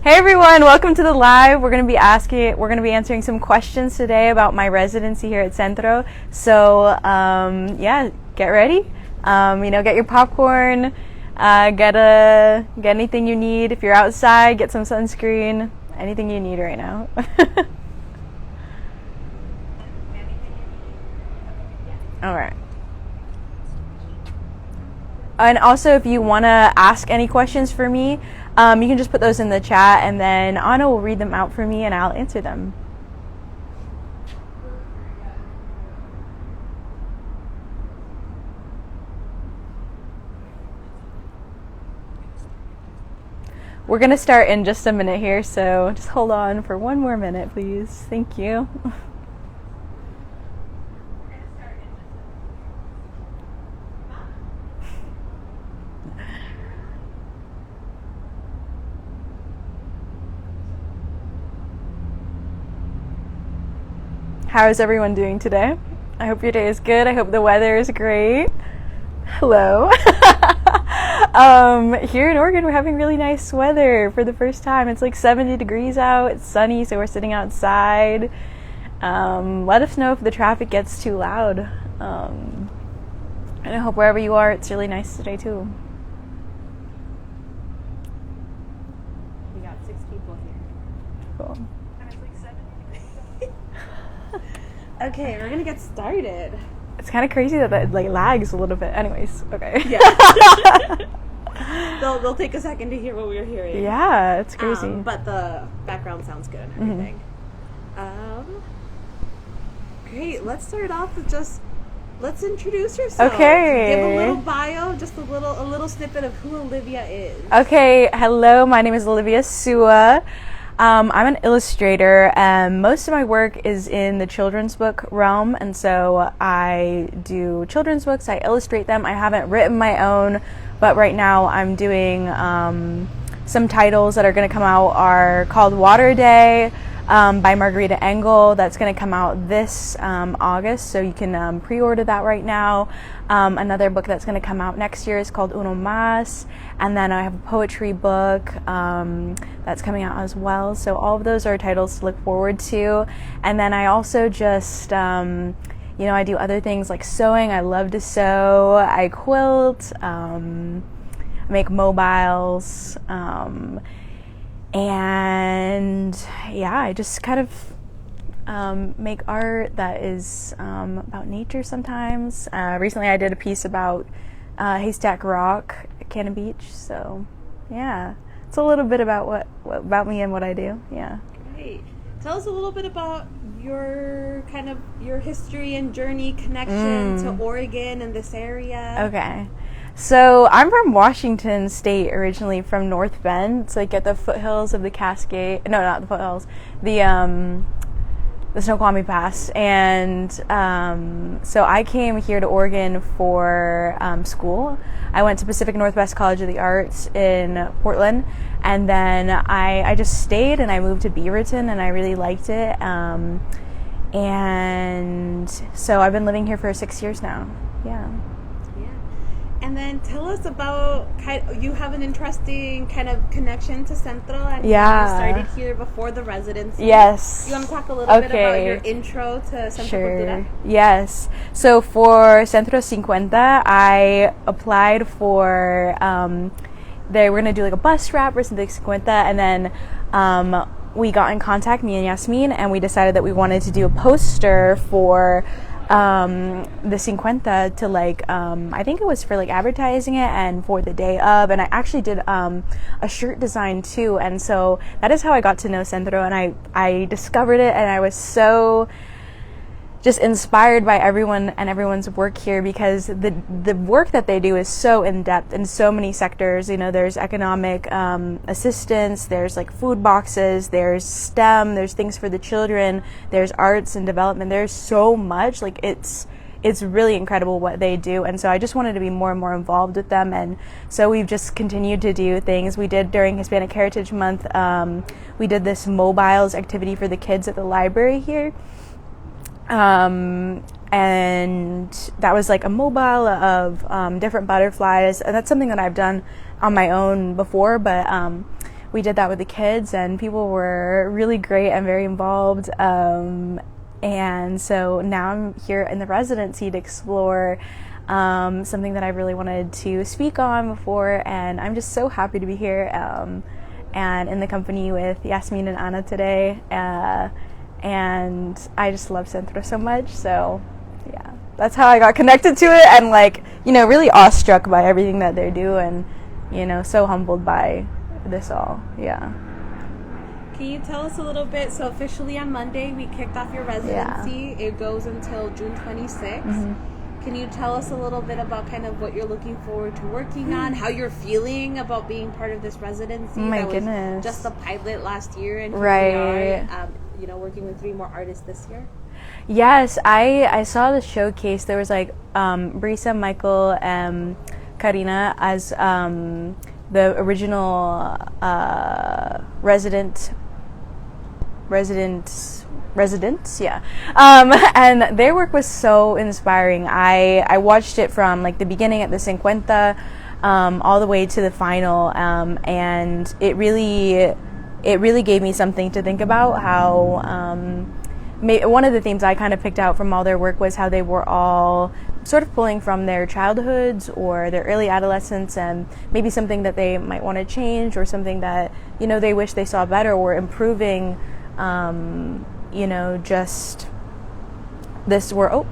Hey everyone, welcome to the live. We're going to be answering some questions today about my residency here at Centro. So, yeah, get ready. Get your popcorn, get anything you need. If you're outside, get some sunscreen, anything you need right now. All right. And also, if you want to ask any questions for me, you can just put those in the chat, and then Anna will read them out for me, and I'll answer them. We're going to start in just a minute here, so just hold on for one more minute, please. Thank you. How is everyone doing today? I hope your day is good. I hope the weather is great. Hello. Here in Oregon, we're having really nice weather for the first time. It's like 70 degrees out. It's sunny, so we're sitting outside. Let us know if the traffic gets too loud. And I hope wherever you are, it's really nice today too. We got 6 people here. Cool. Okay, we're gonna get started. It's kind of crazy that like lags a little bit. Anyways, okay. Yeah. they'll take a second to hear what we're hearing. Yeah, it's crazy. But the background sounds good and everything. Great. Let's start off with let's introduce yourself. Okay. Give a little bio, just a little snippet of who Olivia is. Okay. Hello, my name is Olivia Sua. I'm an illustrator, and most of my work is in the children's book realm, and so I do children's books, I illustrate them. I haven't written my own, but right now I'm doing some titles that are going to come out are called Water Day by Margarita Engel. That's going to come out this August, so you can pre-order that right now. Another book that's going to come out next year is called Uno Más, and then I have a poetry book that's coming out as well. So all of those are titles to look forward to. And then I also just, I do other things like sewing. I love to sew. I quilt, make mobiles, and yeah, I just kind of make art that is about nature sometimes. Recently I did a piece about Haystack Rock at Cannon Beach, so yeah, it's a little bit about what about me and what I do. Yeah. Great. Tell us a little bit about your history and journey connection to Oregon and this area. Okay. So I'm from Washington State originally, from North Bend. It's like at the foothills of the Cascade. No, not the foothills. The Snoqualmie Pass. And so I came here to Oregon for school. I went to Pacific Northwest College of the Arts in Portland. And then I just stayed, and I moved to Beaverton, and I really liked it. And so I've been living here for 6 years now. Yeah. And then tell us about, you have an interesting kind of connection to Centro, and yeah, you started here before the residency. Yes. You want to talk a little bit about your intro to Centro Sure. Cultura? Yes. So for Centro 50, I applied for, they were going to do like a bus wrap for Centro 50, and then we got in contact, me and Yasmin, and we decided that we wanted to do a poster for the 50 to like I think it was for like advertising it and for the day of, and I actually did a shirt design too, and so that is how I got to know Centro, and I discovered it, and I was so just inspired by everyone and everyone's work here, because the work that they do is so in-depth in so many sectors. There's economic assistance, there's like food boxes, there's STEM, there's things for the children, there's arts and development. There's so much, like it's really incredible what they do, and so I just wanted to be more and more involved with them, and so we've just continued to do things. We did during Hispanic Heritage Month, we did this mobiles activity for the kids at the library here. And that was like a mobile of different butterflies, and that's something that I've done on my own before, but we did that with the kids, and people were really great and very involved. And so now I'm here in the residency to explore something that I really wanted to speak on before, and I'm just so happy to be here and in the company with Yasmin and Anna today. And I just love Centro so much, so yeah, that's how I got connected to it, and like, you know, really awestruck by everything that they do, and, you know, so humbled by this all. Yeah. Can you tell us a little bit? So officially on Monday we kicked off your residency. Yeah. It goes until June 26th. Mm-hmm. Can you tell us a little bit about kind of what you're looking forward to working on, how you're feeling about being part of this residency? My that goodness. Was just a pilot last year, and right. We are, you know, working with 3 more artists this year. Yes, I saw the showcase. There was like Brisa, Michael, and Karina as the original residents, yeah. And their work was so inspiring. I watched it from like the beginning at the 50 all the way to the final, and it really gave me something to think about. How one of the themes I kind of picked out from all their work was how they were all sort of pulling from their childhoods or their early adolescence, and maybe something that they might want to change, or something that, you know, they wish they saw better, or improving, you know, just this world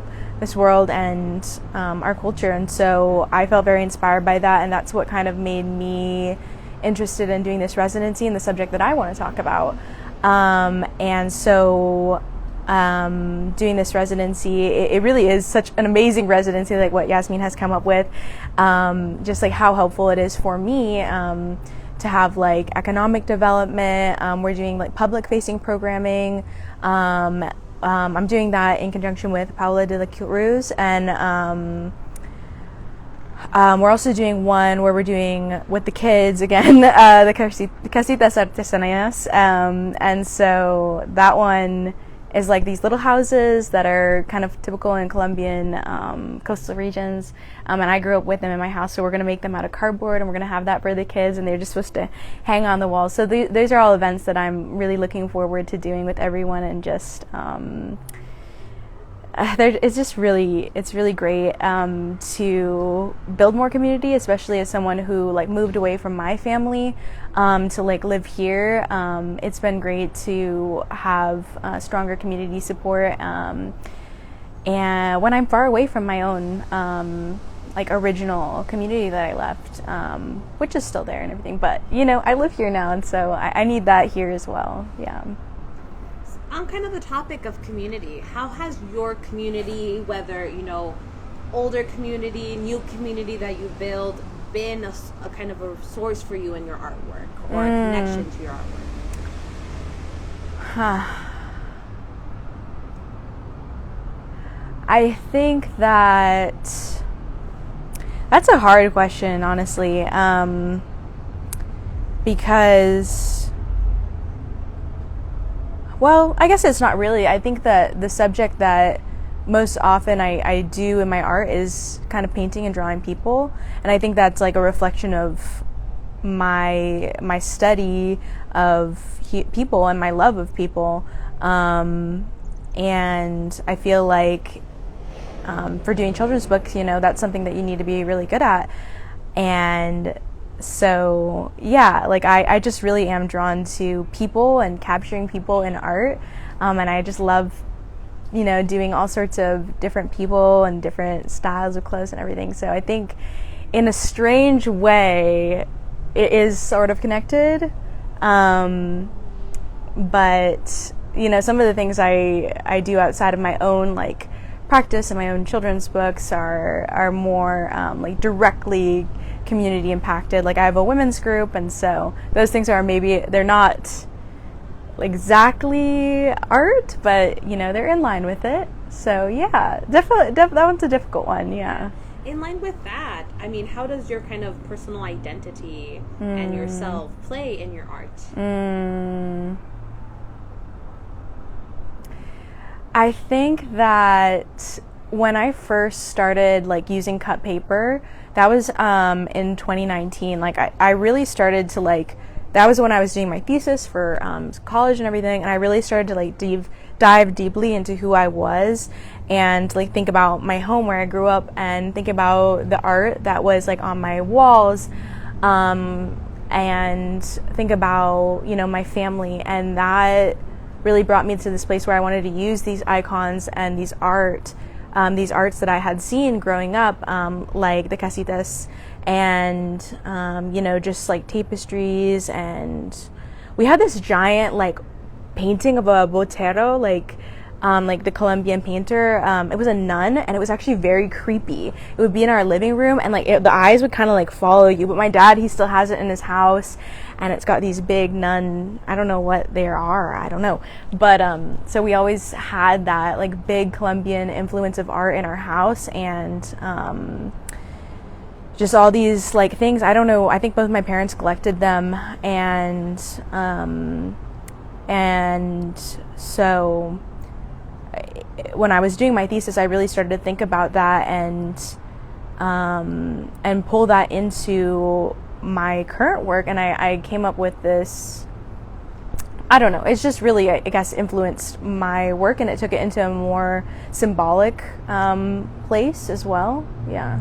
and our culture. And so I felt very inspired by that, and that's what kind of made me interested in doing this residency and the subject that I want to talk about. And so doing this residency, it really is such an amazing residency, like what Yasmin has come up with, just like how helpful it is for me to have like economic development. We're doing like public facing programming. I'm doing that in conjunction with Paula de la Cruz, and we're also doing one where we're doing with the kids again, the casitas artesanas, and so that one is like these little houses that are kind of typical in Colombian coastal regions, and I grew up with them in my house, so we're going to make them out of cardboard, and we're going to have that for the kids, and they're just supposed to hang on the walls. So those are all events that I'm really looking forward to doing with everyone, and just it's really great to build more community, especially as someone who like moved away from my family to like live here. It's been great to have stronger community support, and when I'm far away from my own like original community that I left, which is still there and everything, but you know, I live here now, and so I need that here as well. Yeah. On kind of the topic of community, how has your community, whether, you know, older community, new community that you build, been a kind of a source for you in your artwork, or a connection to your artwork? I think that's a hard question, honestly, because, well, I guess it's not really. I think that the subject that most often I do in my art is kind of painting and drawing people, and I think that's like a reflection of my study of people and my love of people, and I feel like for doing children's books, you know, that's something that you need to be really good at. And so yeah, like I just really am drawn to people and capturing people in art, and I just love, you know, doing all sorts of different people and different styles of clothes and everything. So I think in a strange way it is sort of connected, but you know, some of the things I do outside of my own like practice and my own children's books are more like directly community impacted. Like I have a women's group, and so those things are, maybe they're not exactly art, but you know, they're in line with it. So yeah, definitely that one's a difficult one. Yeah. In line with that, I mean, how does your kind of personal identity and yourself play in your art? I think that when I first started like using cut paper, that was in 2019. Like I really started to like, that was when I was doing my thesis for college and everything, and I really started to like dive deeply into who I was, and like think about my home where I grew up, and think about the art that was like on my walls, and think about, you know, my family. And that really brought me to this place where I wanted to use these icons and these arts that I had seen growing up, like the casitas and, you know, just like tapestries. And we had this giant like painting of a botero, like the Colombian painter. It was a nun, and it was actually very creepy. It would be in our living room, and like the eyes would kind of like follow you. But my dad, he still has it in his house, and it's got these big nun, I don't know what they are, I don't know. But so we always had that like big Colombian influence of art in our house, and just all these like things. I don't know, I think both my parents collected them, and so when I was doing my thesis, I really started to think about that, and pull that into my current work. And I came up with this, I don't know, it's just really, I guess, influenced my work, and it took it into a more symbolic place as well. Yeah.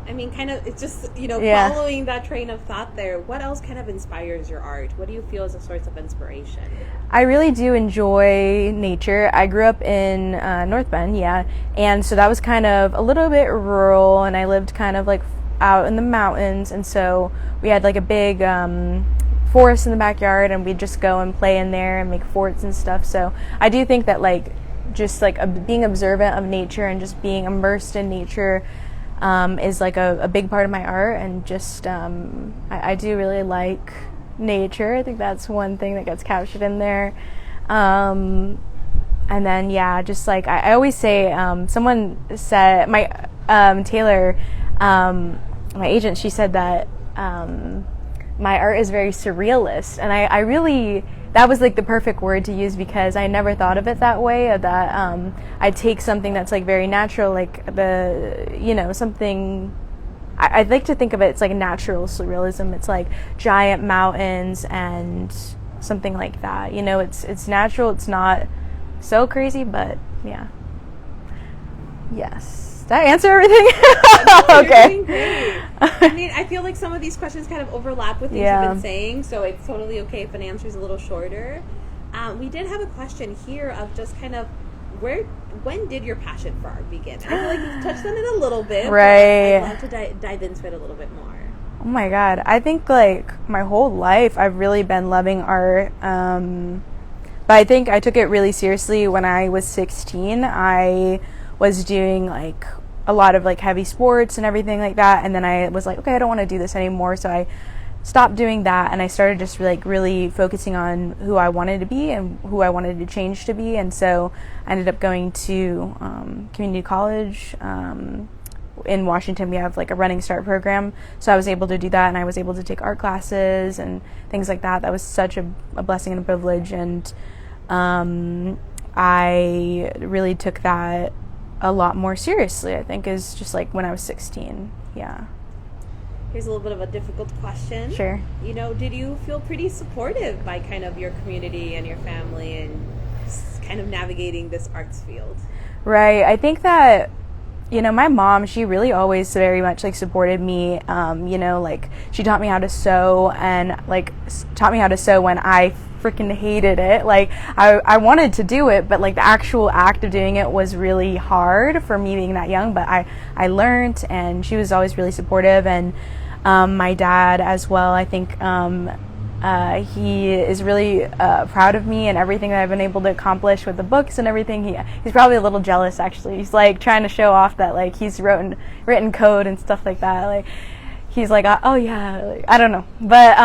I mean, kind of, it's just, you know, Yeah. following that train of thought there, what else kind of inspires your art? What do you feel is a source of inspiration? I really do enjoy nature. I grew up in North Bend, and so that was kind of a little bit rural, and I lived kind of like out in the mountains, and so we had like a big forest in the backyard, and we'd just go and play in there and make forts and stuff. So I do think that like just like being observant of nature and just being immersed in nature is like a big part of my art. And just I do really like nature. I think that's one thing that gets captured in there. And then just like I always say, someone said, my Taylor, my agent, she said that my art is very surrealist, and I really, that was like the perfect word to use, because I never thought of it that way, that I take something that's like very natural, like the, you know, something, I'd like to think of it, it's like natural surrealism. It's like giant mountains and something like that, you know, it's natural, it's not so crazy, but yeah. Yes. Did I answer everything? Okay. You're doing great. I mean, I feel like some of these questions kind of overlap with things you've been saying, so it's totally okay if an answer is a little shorter. We did have a question here of just kind of when did your passion for art begin? And I feel like you've touched on it a little bit, right? But I'd love to dive into it a little bit more. Oh my God. I think like my whole life I've really been loving art. But I think I took it really seriously when I was 16. I was doing like a lot of like heavy sports and everything like that, and then I was like, okay, I don't want to do this anymore, so I stopped doing that, and I started just like really focusing on who I wanted to be and who I wanted to change to be. And so I ended up going to community college. In Washington, we have like a Running Start program, so I was able to do that, and I was able to take art classes and things like that. That was such a blessing and a privilege, and I really took that a lot more seriously, I think, is just like when I was 16. Yeah. Here's a little bit of a difficult question. Sure. You know, did you feel pretty supportive by kind of your community and your family and kind of navigating this arts field? Right. I think that, you know, my mom, she really always very much like supported me. You know, like she taught me how to sew, and like taught me how to sew when I freaking hated it. Like I wanted to do it, but like the actual act of doing it was really hard for me being that young. But I learned, and she was always really supportive. And my dad as well, I think he is really proud of me and everything that I've been able to accomplish with the books and everything. He's probably a little jealous, actually. He's like trying to show off that like he's written code and stuff like that. Like he's like, oh yeah, like, I don't know, but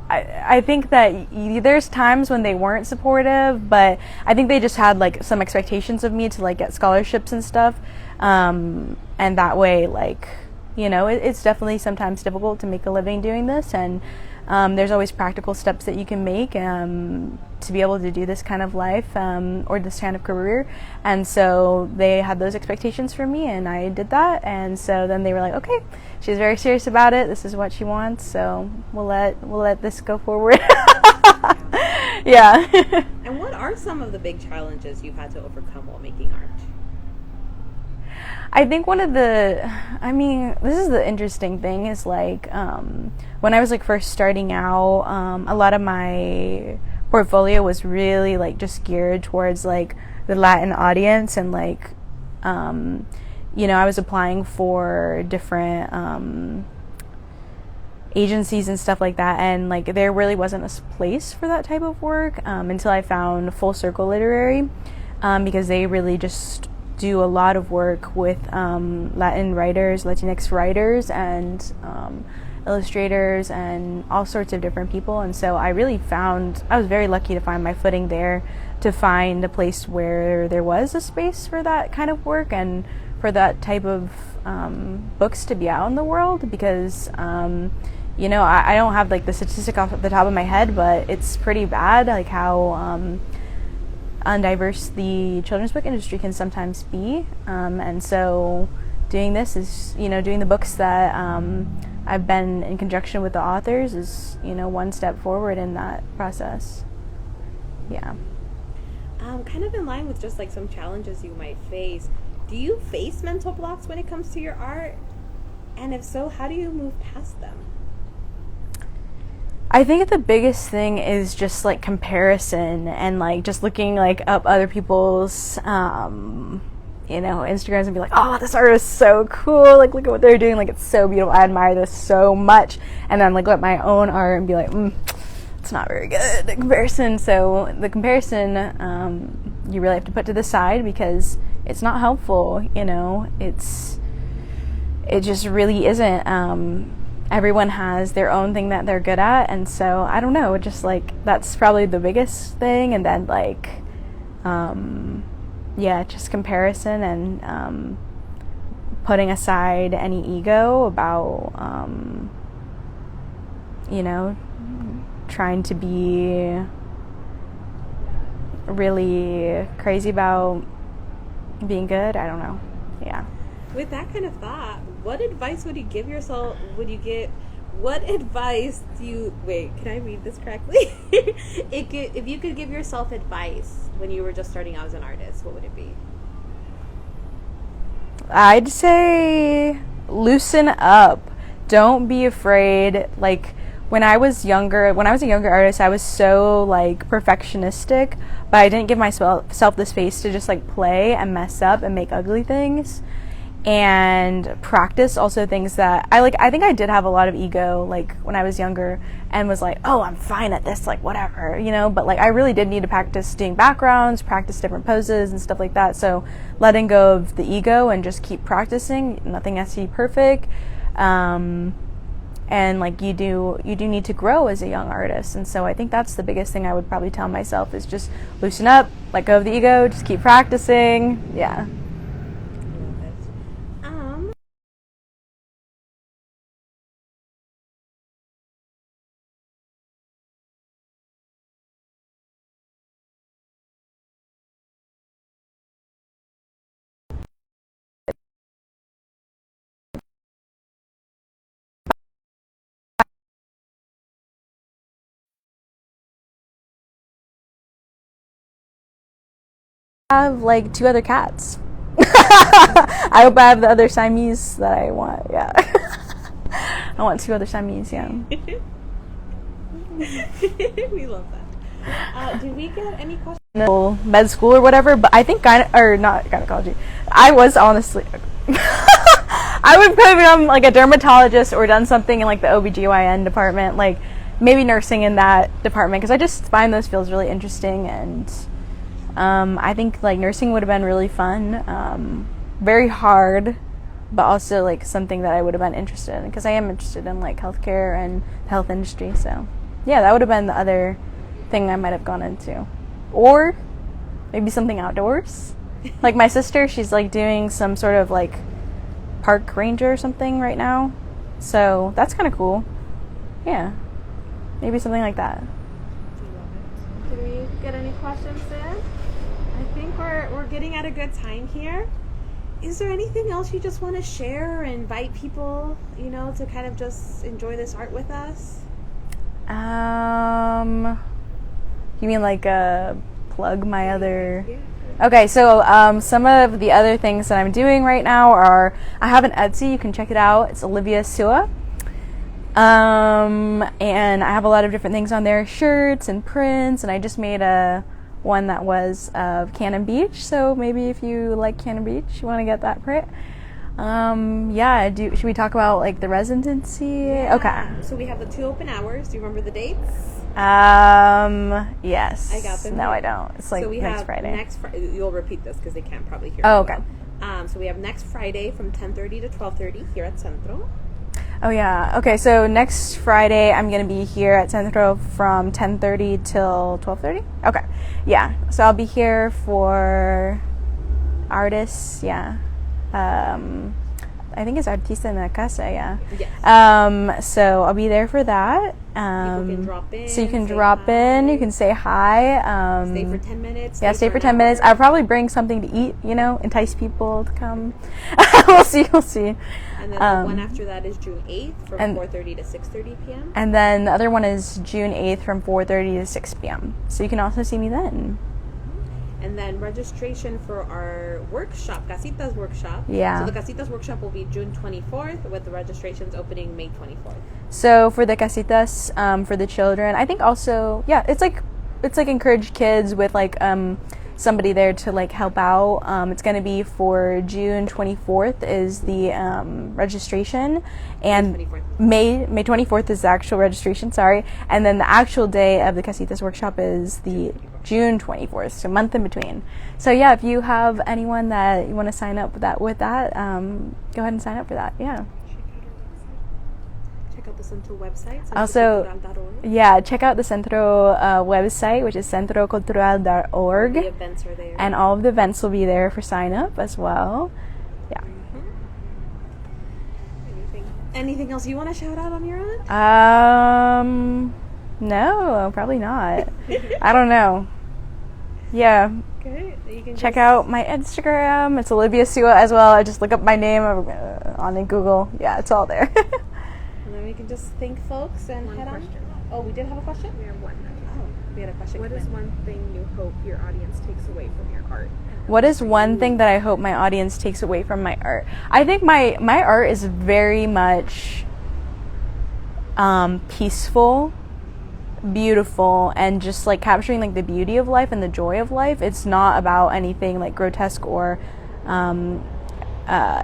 I think that there's times when they weren't supportive, but I think they just had like some expectations of me to like get scholarships and stuff, and that way, like, you know, it's definitely sometimes difficult to make a living doing this, and there's always practical steps that you can make to be able to do this kind of life or this kind of career. And so they had those expectations for me, and I did that. And so then they were like, okay, she's very serious about it. This is what she wants, so we'll let this go forward. Yeah. And what are some of the big challenges you've had to overcome while making art? I think this is the interesting thing is like when I was like first starting out, a lot of my portfolio was really like just geared towards like the Latin audience, and like I was applying for different agencies and stuff like that, and like there really wasn't a place for that type of work until I found Full Circle Literary, because they really just do a lot of work with Latin writers, Latinx writers, and illustrators, and all sorts of different people. And so I was very lucky to find my footing there, to find a place where there was a space for that kind of work and for that type of books to be out in the world, because I don't have like the statistic off the top of my head, but it's pretty bad like how undiverse the children's book industry can sometimes be, and so doing this is doing the books that I've been in conjunction with the authors is one step forward in that process. Yeah. Kind of in line with just like some challenges you might face, do you face mental blocks when it comes to your art? And if so, how do you move past them? I think the biggest thing is just like comparison, and like just looking like up other people's Instagrams and be like, oh, this art is so cool, like look at what they're doing, like it's so beautiful, I admire this so much. And then like look at my own art and be like, it's not very good in comparison. So the comparison you really have to put to the side, because it's not helpful. It just really isn't. Everyone has their own thing that they're good at, and so I don't know, just like that's probably the biggest thing. And then like just comparison, and putting aside any ego about trying to be really crazy about being good. I don't know. Yeah. With that kind of thought, what advice would you give yourself? What advice do you... Wait, can I read this correctly? If you could give yourself advice when you were just starting out as an artist, what would it be? I'd say loosen up. Don't be afraid. Like, when I was a younger artist, I was so like perfectionistic, but I didn't give myself the space to just like play and mess up and make ugly things. And practice also things that I think I did have a lot of ego like when I was younger, and was like, oh, I'm fine at this, like whatever, but like I really did need to practice doing backgrounds, practice different poses and stuff like that. So letting go of the ego and just keep practicing. Nothing has to be perfect, and like you do need to grow as a young artist. And so I think that's the biggest thing I would probably tell myself, is just loosen up, let go of the ego, just keep practicing. Yeah. Have like 2 other cats. I hope I have the other Siamese that I want. Yeah. I want 2 other Siamese. Yeah. We love that. Did we get any questions? No, med school or whatever, but I think not gynecology. I was honestly I would probably become like a dermatologist, or done something in like the OBGYN department, like maybe nursing in that department, because I just find those fields really interesting. And I think like nursing would have been really fun, very hard, but also like something that I would have been interested in, because I am interested in like healthcare and the health industry. So yeah, that would have been the other thing I might have gone into, or maybe something outdoors. Like my sister, she's like doing some sort of like park ranger or something right now, so that's kind of cool. Yeah. maybe something like that. Did we get any questions in? I think we're getting at a good time here. Is there anything else you just want to share or invite people, to kind of just enjoy this art with us? You mean like plug my other... Okay, so some of the other things that I'm doing right now are, I have an Etsy, you can check it out. It's Olivia Sua. And I have a lot of different things on there, shirts and prints, and I just made one that was of Cannon Beach, so maybe if you like Cannon Beach, you want to get that print. Should we talk about like the residency? Yeah. Okay. So we have the 2 open hours. Do you remember the dates? Yes. I got them. No, I don't. It's like next Friday. You'll repeat this because they can't probably hear. Oh, okay. So we have next Friday from 10:30 to 12:30 here at Centro. Oh yeah. Okay, so next Friday I'm gonna be here at Centro from 10:30 till 12:30. Okay. Yeah. So I'll be here for artists. Yeah. I think it's Artist Residency, yeah. Yes. So I'll be there for that. People can drop in. So you can drop in. You can say hi. Stay for 10 minutes. Yeah, stay for 10 minutes. I'll probably bring something to eat. Entice people to come. We'll see. And then the one after that is June 8th from 4:30 to 6:30 p.m. And then the other one is June 8th from 4:30 to 6 p.m. So you can also see me then. And then registration for our workshop, Casitas workshop. Yeah. So the Casitas workshop will be June 24th with the registrations opening May 24th. So for the Casitas, for the children, I think also, it's like encourage kids with like somebody there to like help out. It's going to be for June 24th is the registration, and May 24th is the actual registration, sorry. And then the actual day of the Casitas workshop is the June 24th, so a month in between. So yeah, if you have anyone that you want to sign up with that, go ahead and sign up for that. Yeah. Check out the Centro website. Also, yeah, check out the Centro website, which is centrocultural.org. The events are there. And all of the events will be there for sign up as well. Yeah. Anything else you want to shout out on your end? No, probably not. I don't know. Yeah. Okay. You can check out my Instagram. It's Olivia Sua as well. I just look up my name on Google. Yeah, it's all there. And then we can just thank folks and head on. Oh, we did have a question? We have one. Oh, we had a question. What is one thing you hope your audience takes away from your art? What is one thing that I hope my audience takes away from my art? I think my art is very much peaceful, beautiful, and just like capturing like the beauty of life and the joy of life. It's not about anything like grotesque or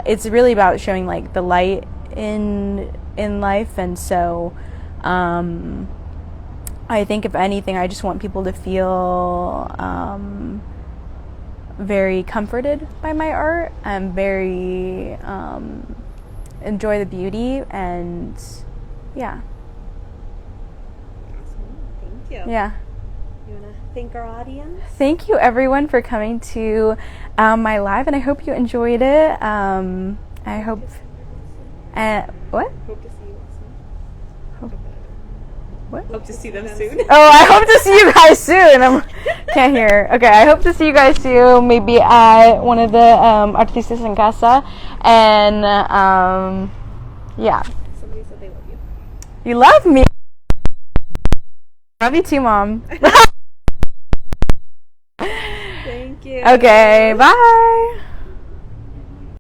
it's really about showing like the light in life. And so I think if anything, I just want people to feel very comforted by my art and very enjoy the beauty, and yeah. Thank you. Yeah. You want to thank our audience? Thank you everyone for coming to my live, and I hope you enjoyed it. I hope. What? Hope to see you soon. What? Hope to see them soon. Oh, I hope to see you guys soon. Can't hear. Okay, I hope to see you guys soon. Maybe at one of the Artistas en Casa, and yeah. Somebody said they love you. You love me. Love you too, Mom. Thank you. Okay, bye.